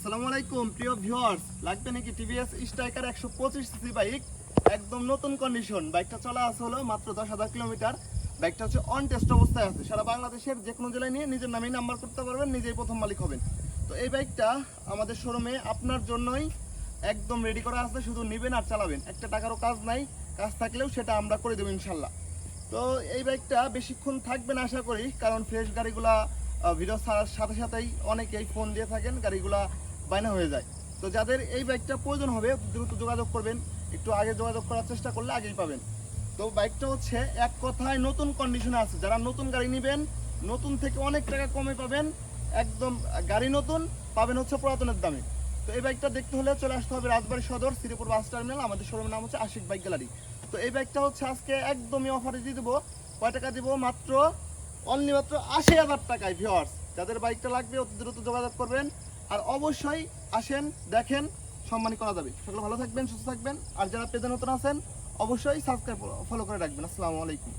আসসালামু আলাইকুম প্রিয় ভিউয়ার্স, লাগবে নাকি টিভিএস স্ট্রাইকার 125 সিসি বাইক? একদম নতুন কন্ডিশন। বাইকটা চলা আছে হলো মাত্র 10,000 কিলোমিটার। বাইকটা হচ্ছে অন টেস্ট অবস্থায় আছে। সারা বাংলাদেশের যে কোনো জেলায় নিয়ে নিজের নামেই নাম্বার করতে পারবেন, নিজেই প্রথম মালিক হবেন। তো এই বাইকটা আমাদের শোরুমে আপনার জন্যই একদম রেডি করা আছে, শুধু নেবেন আর চালাবেন। একটা টাকারও কাজ নাই, কাজ থাকলেও সেটা আমরা করে দেবো ইনশাল্লাহ। তো এই বাইকটা বেশিক্ষণ থাকবে না আশা করি, কারণ ফ্রেশ গাড়িগুলা ভিডিও ছাড়ার সাথে সাথেই অনেকেই ফোন দিয়ে থাকেন, গাড়িগুলা বায়না হয়ে যায়। তো যাদের এই বাইকটা প্রয়োজন হবে দ্রুত যোগাযোগ করবেন, একটু আগে যোগাযোগ করার চেষ্টা করলে আগেই পাবেন। তো বাইকটা হচ্ছে এক কথায় নতুন কন্ডিশনে আছে। যারা নতুন গাড়ি নেবেন, নতুন থেকে অনেক টাকা কমে পাবেন, একদম গাড়ি নতুন পাবেন হচ্ছে পুরাতনের দামে। তো এই বাইকটা দেখতে হলে চলে আসতে হবে রাজবাড়ী সদর শ্রীপুর বাস টার্মিনাল। আমাদের শোরুমের নাম হচ্ছে আশিক বাইক গ্যালারি। তো এই বাইকটা হচ্ছে আজকে একদমই অফারে দিয়ে দেবো। কয় টাকা দিব? মাত্র অনলি মাত্র 80,000 টাকায়। ভিউয়ার্স, যাদের বাইকটা লাগবে অতি দ্রুত যোগাযোগ করবেন, আর অবশ্যই আসেন, দেখেন, সম্মানী করা যাবে। সকলে ভালো থাকবেন, সুস্থ থাকবেন। আর যারা পেজে নতুন আছেন অবশ্যই সাবস্ক্রাইব ফলো করে রাখবেন। আসসালামু আলাইকুম।